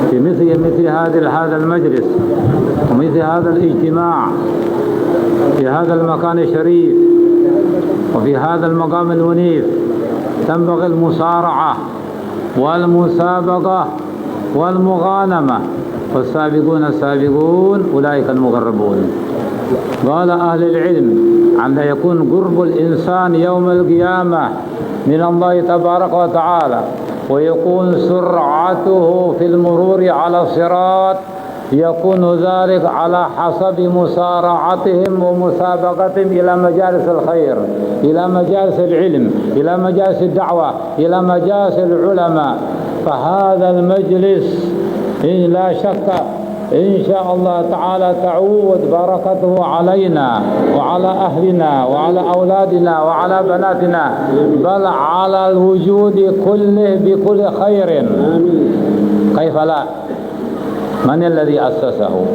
في مثل هذا المجلس ومثل هذا الاجتماع في هذا المكان الشريف وفي هذا المقام المنيف تنبغي المصارعة والمسابقة والمغانمة، والسابقون السابقون أولئك المقربون. قال أهل العلم عند يكون قرب الإنسان يوم القيامة من الله تبارك وتعالى ويكون سرعته في المرور على الصراط، يكون ذلك على حسب مسارعتهم ومسابقتهم إلى مجالس الخير، إلى مجالس العلم، إلى مجالس الدعوة، إلى مجالس العلماء. فهذا المجلس لا شك إن شاء الله تعالى تعود بركته علينا وعلى أهلنا وعلى أولادنا وعلى بناتنا، بل على الوجود كله بكل خير. كيف لا؟ من الذي أسسه؟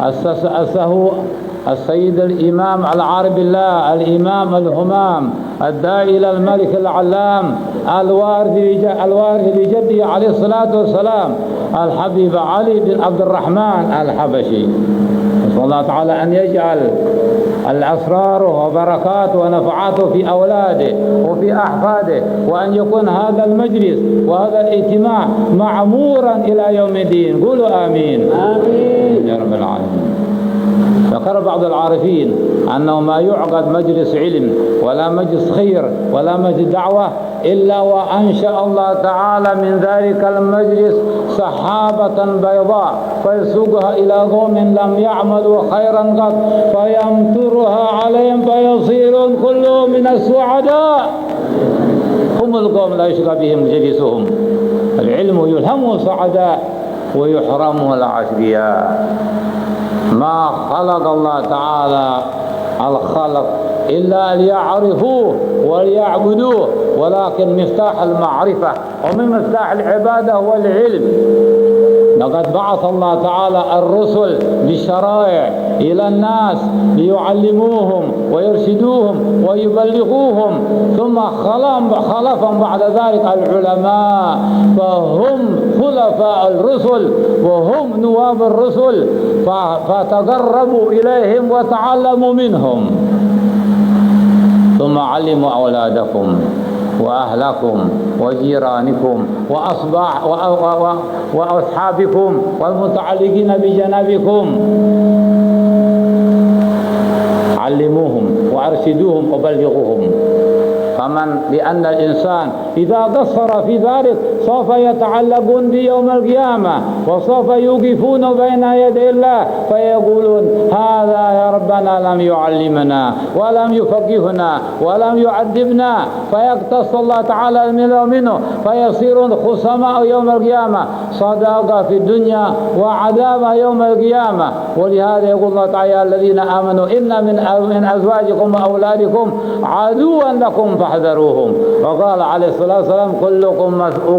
أسسه السيد الإمام العارف بالله، الإمام الهمام الداعي إلى الملك العلام الوارث لجده عليه الصلاة والسلام الحبيب علي بن عبد الرحمن الحبشي. نسأل الله تعالى أن يجعل الأسرار وبركاته ونفعاته في أولاده وفي أحفاده، وأن يكون هذا المجلس وهذا الاجتماع معمورا إلى يوم الدين. قولوا آمين. آمين يا رب العالمين. ذكر بعض العارفين أنه ما يعقد مجلس علم ولا مجلس خير ولا مجلس دعوة إلا وأنشأ الله تعالى من ذلك المجلس سحابة بيضاء فيسوقها إلى قوم لم يعملوا خيرا قط فيمطرها عليهم فيصيرون كلهم من السعداء. هم القوم لا يشقى بهم جلسهم. العلم يلهم سعداء ويحرم العشقياء. ما خلق الله تعالى الخلق إلا ليعرفوه وليعبدوه، ولكن مفتاح المعرفة ومن مفتاح العبادة هو العلم. لقد بعث الله تعالى الرسل بالشرائع إلى الناس ليعلموهم ويرشدوهم ويبلغوهم، ثم خلفهم بعد ذلك العلماء، فهم خلفاء الرسل وهم نواب الرسل، فتقربوا إليهم وتعلموا منهم، ثم علموا أولادكم وأهلكم وجيرانكم وأصحابكم والمتعلقين بجنابكم، علموهم وأرشدوهم وبلغوهم. لأن الإنسان إذا قصر في ذلك سوف يتعلقون بيوم القيامة وسوف يوقفون بين يدي الله فيقولون هذا يا ربنا لم يعلمنا ولم يفقهنا ولم يعذبنا، فيقتص الله تعالى منه فيصيرون خصماء يوم القيامة، صداقة في الدنيا وعذاب يوم القيامة. ولهذا يقول الله تعالى الذين آمنوا إن من أزواجكم وأولادكم عدوا لكم فاحذروهم. وقال عليه الصلاة والسلام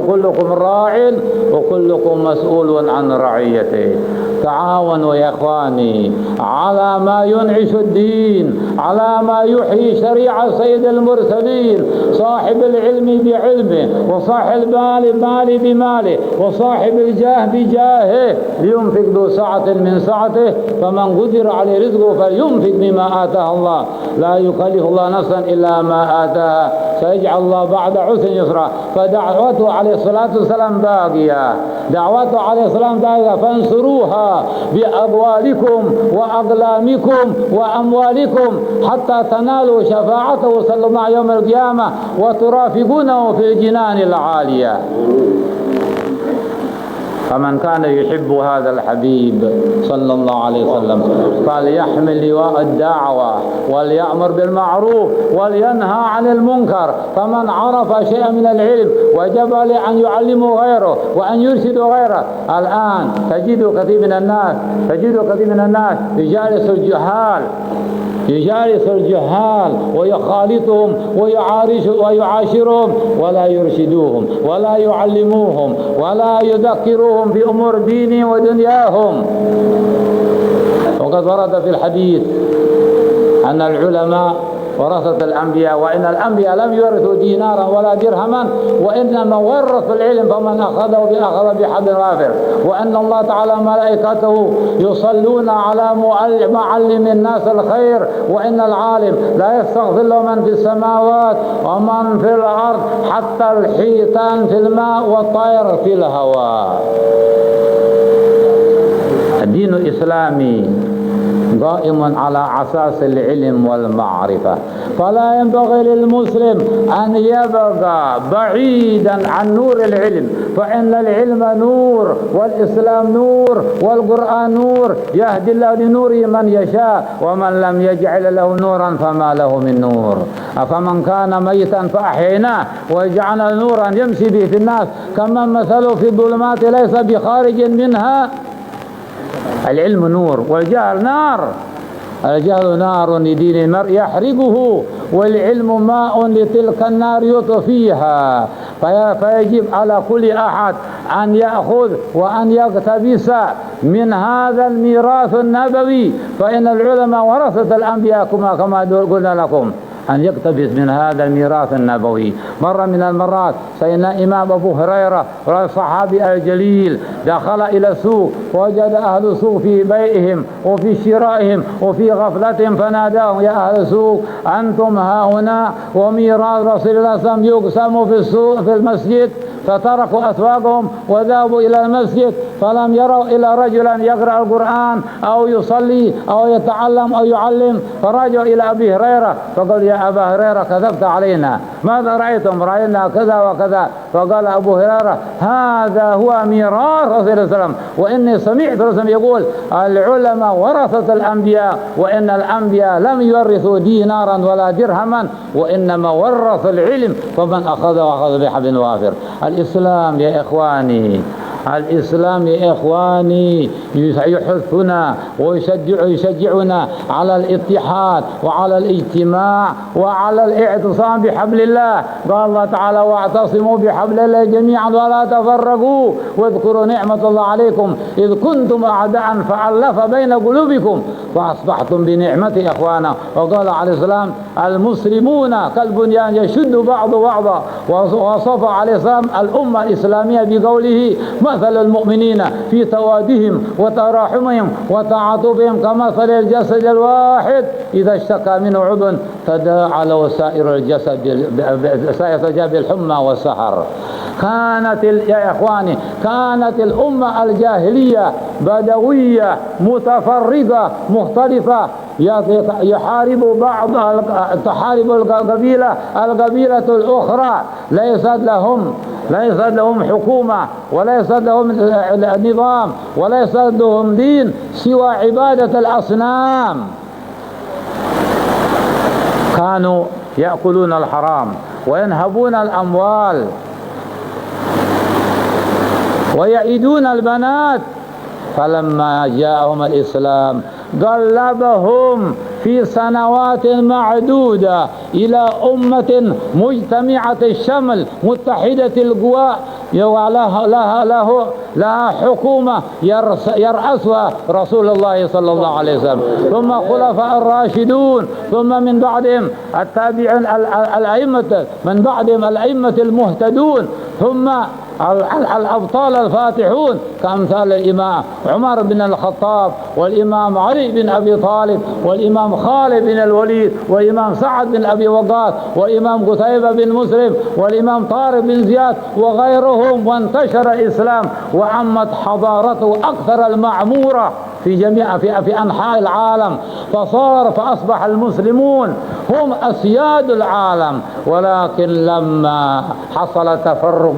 كلكم راع وكلكم مسؤول عن رعيته. تعاونوا يا إخواني على ما ينعش الدين، على ما يحيي شريعة سيد المرسلين، صاحب العلم بعلمه وصاحب المال بماله وصاحب الجاه بجاهه، لينفق ذو سعة من سعته، فمن قدر عليه رزقه فلينفق بما آتاه الله، لا يكلف الله نفسا إلا ما آتاها، سيجعل الله بعد عسر يسرا. فدعوته عليه الصلاة والسلام باقية، دعوته عليه السلام باقية، فانصروها بأموالكم وأقلامكم وأموالكم حتى تنالوا شفاعته صلى الله عليه يوم القيامة وترافقونه في الجنان العالية. فمن كان يحب هذا الحبيب صلى الله عليه وسلم فليحمل لواء الدعوة وليأمر بالمعروف ولينهى عن المنكر. فمن عرف شيئا من العلم وجب عليه أن يعلمه غيره وأن يرشد غيره. الآن تجد كثير من الناس يجالس الجهال ويخالطهم ويعاشرهم ولا يرشدوهم ولا يعلموهم ولا يذكروهم بأمور دينهم ودنياهم. وقد ورد في الحديث أن العلماء ورثة الأنبياء، وإن الأنبياء لم يورثوا دينارا ولا درهما، وإنما ورثوا العلم فمن أخذه أخذ بحبل وافر، وأن الله تعالى ملائكته يصلون على معلم الناس الخير، وإن العالم لا يستغفر له من في السماوات ومن في الأرض حتى الحيتان في الماء والطير في الهواء. الدين الإسلامي قائم على أساس العلم والمعرفة، فلا ينبغي للمسلم أن يبقى بعيدا عن نور العلم، فإن العلم نور والإسلام نور والقرآن نور، يهدي الله لنوره من يشاء، ومن لم يجعل له نورا فما له من نور. أفمن كان ميتا فأحييناه وجعلنا نورا يمشي به في الناس كمن مثله في الظلمات ليس بخارج منها. العلم نور والجهل نار، الجهل نار لدين المرء يحرقه، والعلم ماء لتلك النار يطفيها. فيجب على كل أحد أن يأخذ وأن يقتبس من هذا الميراث النبوي، فإن العلماء ورثة الأنبياء كما قلنا لكم، أن يقتبس من هذا الميراث النبوي. مرة من المرات سيدنا إمام أبو هريرة الصحابي الجليل دخل إلى السوق، وجد أهل السوق في بيعهم وفي شرائهم وفي غفلتهم، فناداهم: يا أهل السوق أنتم ها هنا وميراث رسول الله صلى الله عليه وسلم يقسم في السوق في المسجد. فتركوا أسواقهم وذهبوا إلى المسجد، فلم يروا إلا رجلا يقرأ القرآن أو يصلي أو يتعلم أو يعلم، فرجعوا إلى أبي هريرة فقال: يا أبا هريرة كذبت علينا، ماذا رأيتم؟ رأينا كذا وكذا. فقال أبو هريرة: هذا هو ميراث رسول الله صلى الله عليه وسلم، وإني سمعت رسول يقول: العلماء ورثة الأنبياء، وإن الأنبياء لم يورثوا دينارا ولا درهما، وإنما ورثوا العلم فمن أخذ بحبل وافر. الإسلام يا إخواني، الإسلام يا إخواني يحثنا ويشجعنا على الاتحاد وعلى الاجتماع وعلى الاعتصام بحبل الله. قال الله تعالى: واعتصموا بحبل الله جميعا ولا تفرقوا، واذكروا نعمة الله عليكم إذ كنتم أعداء فألف بين قلوبكم فأصبحتم بنعمته إخوانا. وقال عليه السلام: المسلمون كالبنيان يشد بعض بعضا. ووصف عليه السلام الأمة الإسلامية بقوله: مثل المؤمنين في توادهم وتراحمهم وتعاطفهم كمثل الجسد الواحد إذا اشتكى منه عضو تداعى له سائر الجسد بالحمى والسهر. يا إخواني كانت الأمة الجاهلية بدوية متفرقة مختلفة، تحارب القبيلة الأخرى، ليست لهم حكومة وليست لهم نظام وليست لهم دين سوى عبادة الأصنام. كانوا يأكلون الحرام وينهبون الأموال ويعيدون البنات. فلما جاءهم الإسلام قلبهم في سنوات معدودة إلى أمة مجتمعة الشمل متحدة القوى، لها حكومة يرأسها رسول الله صلى الله عليه وسلم، ثم خلفاء الراشدون، ثم من بعدهم التابعين الأئمة، من بعدهم الأئمة المهتدون، ثم الأبطال الفاتحون كأمثال الإمام عمر بن الخطاب والإمام علي بن أبي طالب والإمام خالد بن الوليد والإمام سعد بن أبي وقاص والإمام قتيبة بن مسلم والإمام طارق بن زياد وغيرهم. وانتشر الإسلام وعمت حضارته أكثر المعمورة في أنحاء العالم، فأصبح المسلمون هم أسياد العالم. ولكن لما حصل تفرق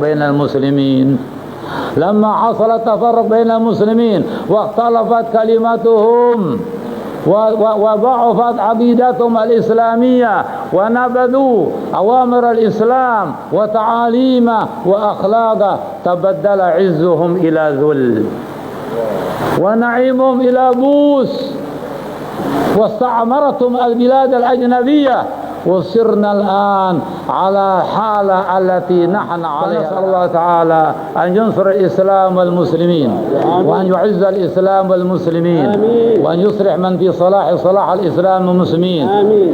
بين المسلمين واختلفت كلمتهم وضعفت عقيدتهم الإسلامية ونبذوا أوامر الإسلام وتعاليمه وأخلاقه، تبدل عزهم إلى ذل ونعيمهم إلى بوس، واستعمرتهم البلاد الأجنبية وصرنا الآن على حالة التي نحن عليها. نسأل الله تعالى أن ينصر الإسلام والمسلمين وأن يعز الإسلام والمسلمين وأن يصلح من في صلاح الإسلام والمسلمين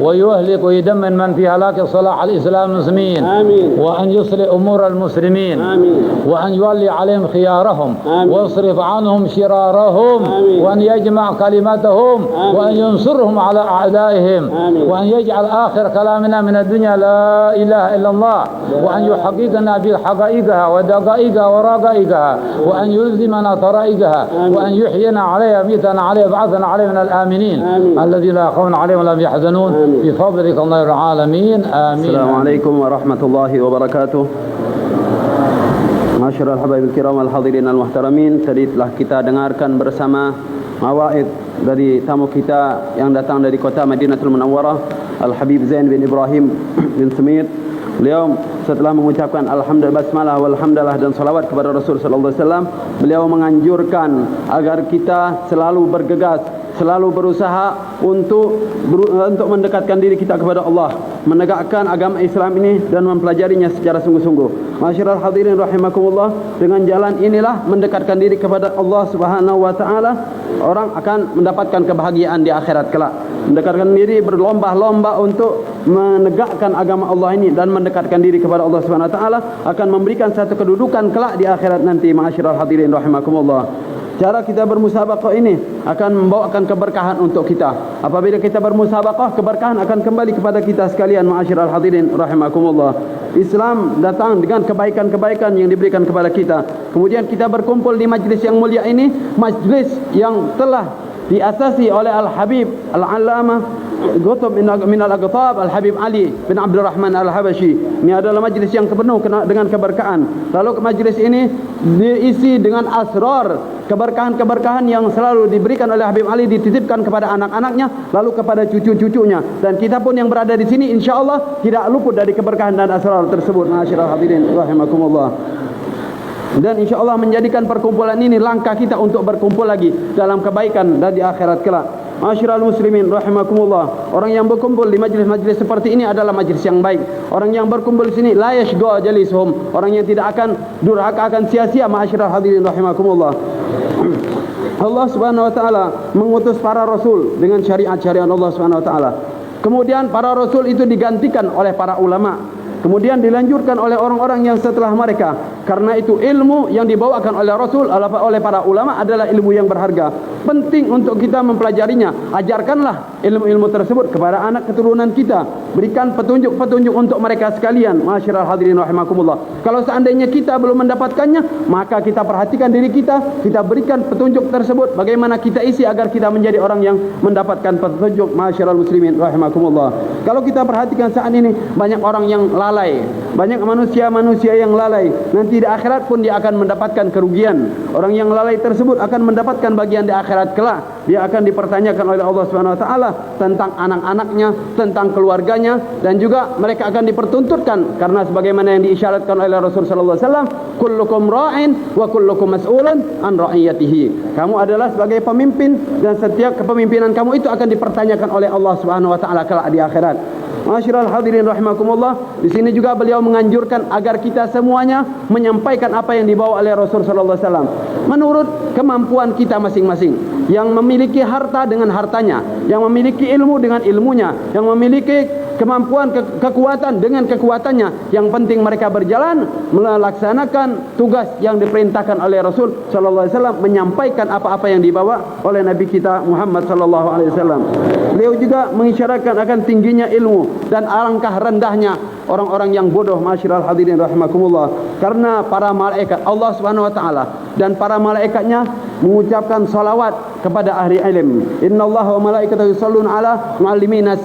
ويهلك ويدمن من في هلاك صلاح الإسلام والمسلمين وأن يصلح أمور المسلمين وأن يولي عليهم خيارهم ويصرف عنهم شرارهم وأن يجمع كلمتهم وأن ينصرهم على أعدائهم وأن يجعل آخر كلامنا من الدنيا لا إله إلا الله وأن يحققنا بحقائقها ودقائقها ورقائقها وأن يلزمنا طرائقها وأن يحيينا عليها ميتنا عليها بعثنا عليه من الآمنين الذي لا يخافون عليهم ولا يحزنون بفضلك الله العالمين آمين. السلام عليكم ورحمة الله وبركاته. Masyarul habaib kiram al hadirin al muhtaramin, tadi telah kita dengarkan bersama mawaid dari tamu kita yang datang dari kota Madinatul Munawwarah, Al Habib Zain bin Ibrahim bin Sumit. Beliau setelah mengucapkan alhamdulillah basmalah walhamdulillah dan salawat kepada Rasul sallallahu alaihi wasallam, beliau menganjurkan agar kita selalu bergegas, selalu berusaha untuk mendekatkan diri kita kepada Allah, menegakkan agama Islam ini dan mempelajarinya secara sungguh-sungguh. Masyarul hadirin rahimakumullah, dengan jalan inilah mendekatkan diri kepada Allah Subhanahu wa taala, orang akan mendapatkan kebahagiaan di akhirat kelak. Mendekatkan diri, berlomba-lomba untuk menegakkan agama Allah ini dan mendekatkan diri kepada Allah Subhanahu wa taala akan memberikan satu kedudukan kelak di akhirat nanti. Masyarul hadirin rahimakumullah, cara kita bermusabaqah ini akan membawakan keberkahan untuk kita. Apabila kita bermusabaqah, keberkahan akan kembali kepada kita sekalian. Ma'asyiral hadirin rahimakumullah, Islam datang dengan kebaikan-kebaikan yang diberikan kepada kita. Kemudian kita berkumpul di majlis yang mulia ini, majlis yang telah diasasi oleh Al-Habib Al-Allamah Qutb min al-Aqtab Al-Habib Ali bin Abdul Rahman Al-Habashi. Ini adalah majlis yang penuh dengan keberkahan. Lalu majlis ini diisi dengan asrar, keberkahan-keberkahan yang selalu diberikan oleh Habib Ali, dititipkan kepada anak-anaknya, lalu kepada cucu-cucunya. Dan kita pun yang berada di sini insya-Allah tidak luput dari keberkahan dan asrar tersebut. Ma'asyiral hadirin rahimakumullah. Dan insya-Allah menjadikan perkumpulan ini langkah kita untuk berkumpul lagi dalam kebaikan dan di akhirat kelak. Ma'asyiral muslimin rahimakumullah, orang yang berkumpul di majlis-majlis seperti ini adalah majlis yang baik. Orang yang berkumpul di sini la yashqa jalisuhum, orang yang tidak akan durhaka, akan sia-sia. Ma'asyiral hadirin rahimakumullah, Allah Subhanahu wa taala mengutus para rasul dengan syariat-syariat Allah Subhanahu wa taala. Kemudian para rasul itu digantikan oleh para ulama, kemudian dilanjutkan oleh orang-orang yang setelah mereka. Karena itu ilmu yang dibawakan oleh Rasul, oleh para ulama adalah ilmu yang berharga. Penting untuk kita mempelajarinya. Ajarkanlah ilmu-ilmu tersebut kepada anak keturunan kita. Berikan petunjuk-petunjuk untuk mereka sekalian. Ma'asyiral hadirin rahimakumullah. Kalau seandainya kita belum mendapatkannya, maka kita perhatikan diri kita, kita berikan petunjuk tersebut. Bagaimana kita isi agar kita menjadi orang yang mendapatkan petunjuk. Ma'asyiral muslimin rahimakumullah. Kalau kita perhatikan saat ini, banyak orang yang lalai, banyak manusia-manusia yang lalai. Nanti di akhirat pun dia akan mendapatkan kerugian. Orang yang lalai tersebut akan mendapatkan bagian di akhirat kelak. Dia akan dipertanyakan oleh Allah Subhanahu wa taala tentang anak-anaknya, tentang keluarganya, dan juga mereka akan dipertuntutkan karena sebagaimana yang diisyaratkan oleh Rasul sallallahu alaihi wasallam, kullukum ra'in wa kullukum mas'ulun an ra'iyatihi. Kamu adalah sebagai pemimpin dan setiap kepemimpinan kamu itu akan dipertanyakan oleh Allah Subhanahu wa taala kelak di akhirat. Ma'asyiral hadirin rahimakumullah, di sini juga beliau menganjurkan agar kita semuanya menyampaikan apa yang dibawa oleh Rasul sallallahu alaihi wasallam menurut kemampuan kita masing-masing. Yang memiliki harta dengan hartanya, yang memiliki ilmu dengan ilmunya, yang memiliki kemampuan, kekuatan dengan kekuatannya. Yang penting mereka berjalan melaksanakan tugas yang diperintahkan oleh Rasul sallallahu alaihi wasallam, menyampaikan apa-apa yang dibawa oleh Nabi kita Muhammad sallallahu alaihi wasallam. Beliau juga mengisyaratkan akan tingginya ilmu dan alangkah rendahnya orang-orang yang bodoh. Ma'asyiral hadirin rahimakumullah. Karena para malaikat Allah Subhanahu wa taala dan para malaikatnya mengucapkan salawat kepada ahli ilm. Innallaha wa malaikatahu yusholluna ala muallimina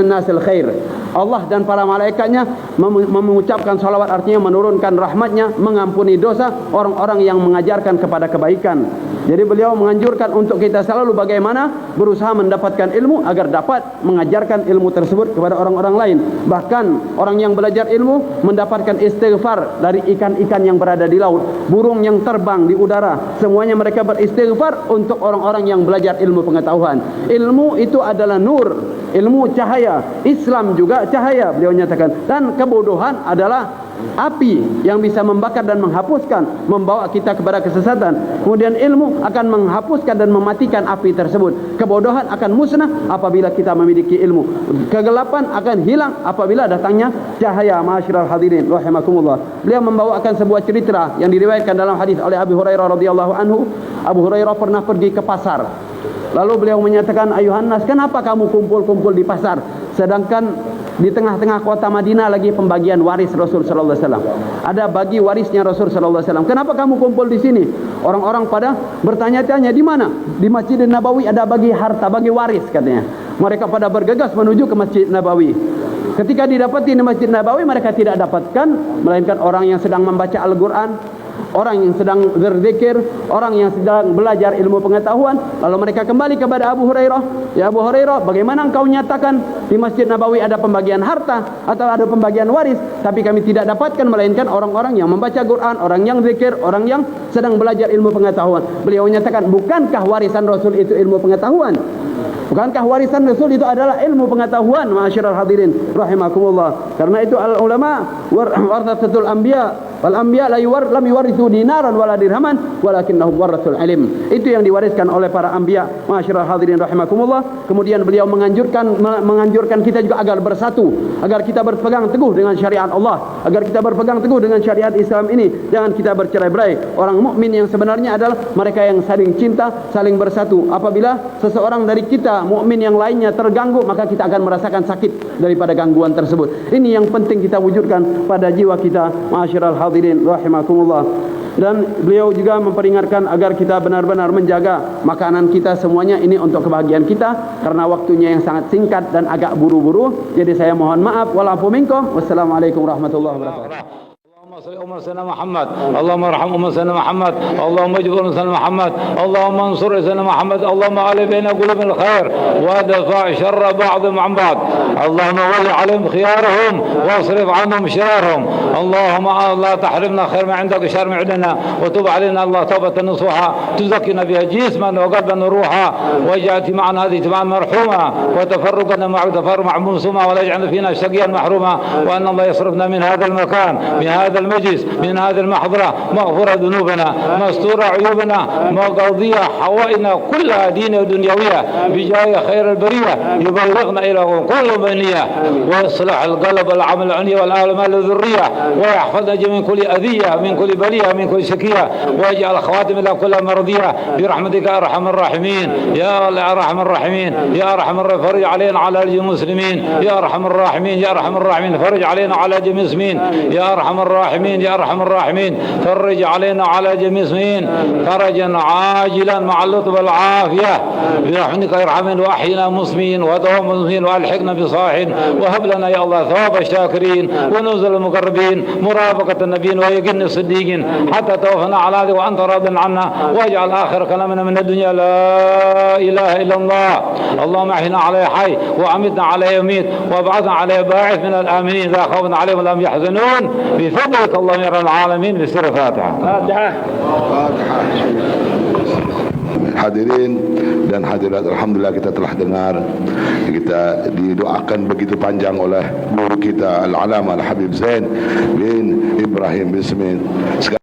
nasil khair. Allah dan para malaikatnya mengucapkan salawat, artinya menurunkan rahmatnya, mengampuni dosa orang-orang yang mengajarkan kepada kebaikan. Jadi beliau menganjurkan untuk kita selalu bagaimana berusaha mendapatkan ilmu agar dapat mengajarkan ilmu tersebut kepada orang-orang lain. Bahkan orang yang belajar ilmu mendapatkan istighfar dari ikan-ikan yang berada di laut, burung yang terbang di udara, semuanya mereka beristighfar untuk orang-orang yang belajar ilmu pengetahuan. Ilmu itu adalah nur, ilmu cahaya, Islam juga cahaya, beliau nyatakan. Dan kebodohan adalah api yang bisa membakar dan menghapuskan, membawa kita kepada kesesatan. Kemudian ilmu akan menghapuskan dan mematikan api tersebut. Kebodohan akan musnah apabila kita memiliki ilmu. Kegelapan akan hilang apabila datangnya cahaya. Ma'asyiral hadirin rahimakumullah. Beliau membawakan sebuah cerita yang diriwayatkan dalam hadis oleh Abu Hurairah radhiyallahu anhu. Abu Hurairah pernah pergi ke pasar. Lalu beliau menyatakan, "Ayuhan nas, kenapa kamu kumpul-kumpul di pasar? Sedangkan di tengah-tengah kota Madinah lagi pembagian waris Rasul sallallahu alaihi wasallam. Ada bagi warisnya Rasul sallallahu alaihi wasallam. Kenapa kamu kumpul di sini?" Orang-orang pada bertanya-tanya, "Di mana?" "Di Masjid Nabawi ada bagi harta, bagi waris," katanya. Mereka pada bergegas menuju ke Masjid Nabawi. Ketika didapati di Masjid Nabawi, mereka tidak dapatkan melainkan orang yang sedang membaca Al-Qur'an, orang yang sedang berzikir, orang yang sedang belajar ilmu pengetahuan. Lalu mereka kembali kepada Abu Hurairah, "Ya Abu Hurairah, bagaimana engkau nyatakan di Masjid Nabawi ada pembagian harta atau ada pembagian waris, tapi kami tidak dapatkan melainkan orang-orang yang membaca Quran, orang yang zikir, orang yang sedang belajar ilmu pengetahuan?" Beliau menyatakan, "Bukankah warisan Rasul itu ilmu pengetahuan? Bukankah warisan Rasul itu adalah ilmu pengetahuan?" Ma'asyiral hadirin rahimakumullah. Karena itu al ulama warathatul anbiya, wal anbiya lam yuwarithu dinaran wala dirhaman walakinnahum warathul ilm. Itu yang diwariskan oleh para anbiya. Ma'asyiral hadirin rahimakumullah. Kemudian beliau menganjurkan kita juga agar bersatu, agar kita berpegang teguh dengan syariat Allah, agar kita berpegang teguh dengan syariat Islam ini. Jangan kita bercerai-berai. Orang mukmin yang sebenarnya adalah mereka yang saling cinta, saling bersatu. Apabila seseorang dari kita mukmin yang lainnya terganggu, maka kita akan merasakan sakit daripada gangguan tersebut. Ini yang penting kita wujudkan pada jiwa kita. Ma'asyiral hadirin rahimakumullah. Dan beliau juga memperingatkan agar kita benar-benar menjaga makanan kita semuanya ini untuk kebahagiaan kita, karena waktunya yang sangat singkat dan agak buru-buru. Jadi saya mohon maaf. Walafu minkum. Wassalamualaikum warahmatullahi wabarakatuh. اللهم صل سيدنا محمد، اللهم ارحم سيدنا محمد، اللهم اجبر سيدنا محمد، اللهم انصر سيدنا محمد، اللهم علي بين قلوب الخير ودفع شر بعضهم عن بعض، اللهم ول عليهم خيارهم واصرف عنهم شرارهم، اللهم لا تحرمنا خير ما عندك وشر ما عندنا، وتب علينا الله توبة نصوحا تزكينا بها جسما وقلبا وروحا، واجعل معنا هذه تبعا مرحوما، وتفرقنا معك تفرق معصوما، ولا يجعلنا فينا شقيا محروما، وان الله يصرفنا من هذا المكان، من هذا المجلس، من هذه المحضرة، مغفرة ذنوبنا، مستور عيوبنا، مقضية حوائنا كلها دينية ودنيوية بجاه خير البرية، يبلغنا إلى كل بنية، ويصلح القلب والعمل العنية والآلام الذرية، ويحفظنا من كل أذية، من كل بلية، من كل شكية، ويجعل خواتم إلى كل مرضية برحمتك يا أرحم الراحمين يا أرحم الراحمين يا أرحم الراحمين. فرج علينا على جميع المسلمين يا أرحم الراحمين يا أرحم الراحمين. فرج علينا على جميع المسلمين يا أرحم الراحمين يا أرحم الراحمين. فرج علينا على جميع المسلمين فرجا عاجلا مع اللطف والعافية برحمتك يا ارحمين. وأحينا مسلمين وتوفنا مسلمين وألحقنا بصالحين. وهب لنا يا الله ثواب الشاكرين ونزل المقربين مرافقة النبيين ويقين الصديقين حتى توفنا على ذلك وأنت راض عنا. واجعل آخر كلامنا من الدنيا لا إله إلا الله. اللهم أحينا عليه حي وأمتنا عليه يميت وابعثنا عليه باعث من الآمنين لا خوف عليهم ولا هم يحزنون بفضلك اللهم يا رب العالمين. بسر الفاتحة. Hadirin dan hadirat, alhamdulillah kita telah dengar, kita didoakan begitu panjang oleh guru kita Al-Alama Al-Habib Zain bin Ibrahim bin Smith.